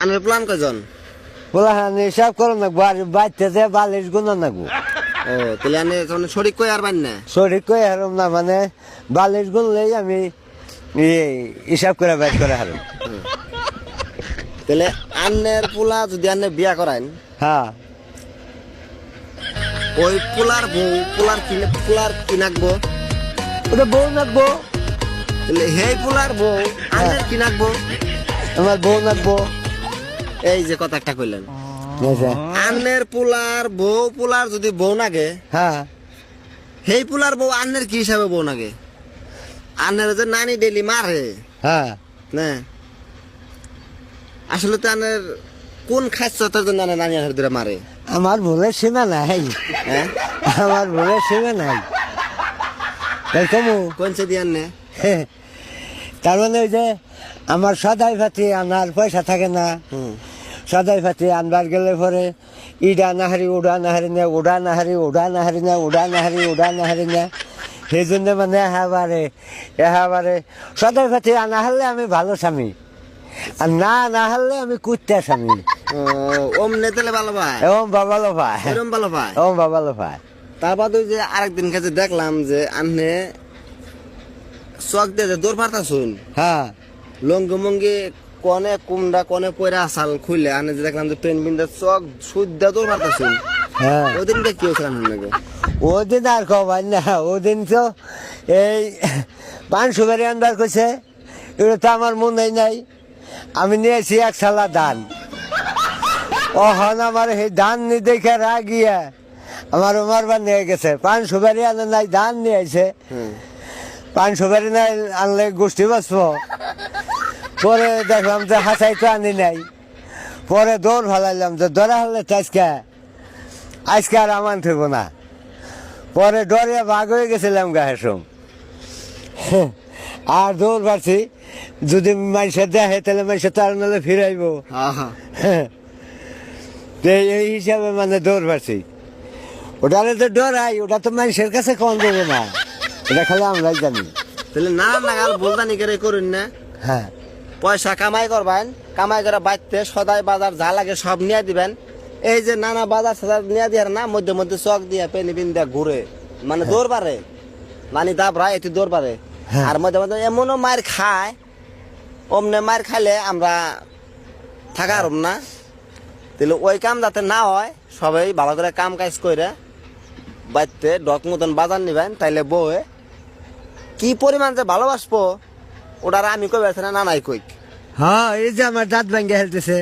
আনের প্ল্যান কয়জন? বলা হ্যাঁ হিসাব করো না বাড়তে যে 42 গুণা নাগবো। ও তাহলে আনে শরীর কই আর বাইন না? শরীর কই হারম না, মানে 42 গুণলেই আমি হিসাব করে বাইর করে হারম। তাহলে আন্নের পোলা যদি আন্নে বিয়া করাইন, হ্যাঁ ওই পোলার বউ পোলার কি নাকবো? ওটা বউ নাকবো। তাহলে হেই পোলার বউ আন্নের কি নাকবো? আমার বউ নাকবো। এই যে কথা একটা কইলেন, আন্নের পোলার বউ পোলার যদি বউ নাগে, হ্যাঁ হেই পোলার বউ আন্নের কি হিসাবে বউ নাগে? আন্নের যে নানি ডেলি মারে হ্যাঁ না, আসলে তো আন্নের কোন খাদ্যতার জন্য আন্নের নানি ধরে মারে? আমার ভুলের সীমা নাই, হ্যাঁ আমার ভুলের সীমা নাই। তাই কমু কোন সে দিয়ে আন্নে? তার মানে ওই যে আমার সদাই ফাতি আনার পয়সা থাকে না, সদাই ফাতি আনবার গেলে পরে ইডা নাহারি উড়া নাহারি না, উড়া নাহারি উড়া নাহারি না, উড়া নাহারি উড়া নাহারি না। সেই জন্য মানে এবারে সদাই ফাতি আনা হারলে আমি ভালো স্বামী, আর না হারলে আমি কুত্তা স্বামী। ওম নেতেলে ভালো পায়, এবং বাবালো ভাই, এরম ভালো পায়। এবং বাবালো ভাই। তারপর ওই যে আরেকদিন কাছে দেখলাম যে আন্নে চক দিয়ে যে দৌড় পারতা শুন, হ্যাঁ লঙ্গি মঙ্গি কনে কুমড়া কনে পয়রা আসাল খুললে আনে যে দেখলাম যে পেন বিন্দা চক সুদ্দা দৌড় পারতা শুন। হ্যাঁ ওদিনটা কি হয়েছিল আন্নাকে? ওদিন আর কবার না, ওদিন তো এই পান সুপারি আনবার কইছে, এগুলো তো আমার মনে নাই। আমি নিয়েছি 1 শালা ধান, ওহন আমার সেই ধান নি দেখে রাগিয়া আমার মারবার নিয়ে গেছে। পান সুপারি আনে নাই, ধান নিয়ে আইছে। পান সুপারি নাই আনলে গোষ্ঠী বাঁচবো। পরে দেখলাম যে হাসাই তো আনি নাই, পরে দৌড় ফেলাইলাম যে দৌড়া হলে তো আজকে আর আমান থইব না। পরে ডরে ভাগ হয়ে গেছিলাম গাহেসম, আর দৌড় পারছি। যদি মানুষের দেখে তাহলে মানুষের তার নাহলে ফিরাইব, এই হিসাবে মানে দৌড় পারছি। ওটারে তো ডরাই, ওটা তো মানুষের কাছে কম দেবো না, এটা খালি আমরাই জানি। তাহলে না নাগাল বলদানি করে করুন না, হ্যাঁ পয়সা কামাই করবেন, কামাই করে বাইতে সদাই বাজার যা লাগে সব নিয়ে দিবেন। এই যে নানা বাজার সাজার নিয়ে দিয়ে না, মধ্যে মধ্যে চক দিয়ে পেনি বিন দিয়ে ঘুরে মানে দৌড় পারে, মানে দাবরায় এটি দৌড় পারে। আর মধ্যে মধ্যে এমনও মার খায়, অমনে মার খাইলে আমরা থাকা আরম না। তাহলে ওই কাম যাতে না হয়, সবাই ভালো করে কাম কাজ করে বাইতে ডক মতন বাজার নিবেন, তাইলে বউয়ে কি পরিমাণ যে ভালোবাসবো ওটার আমি কই বেছে না, নাই কই। হ্যাঁ এই যে আমার দাঁত ভাঙ্গে হেলতেছে।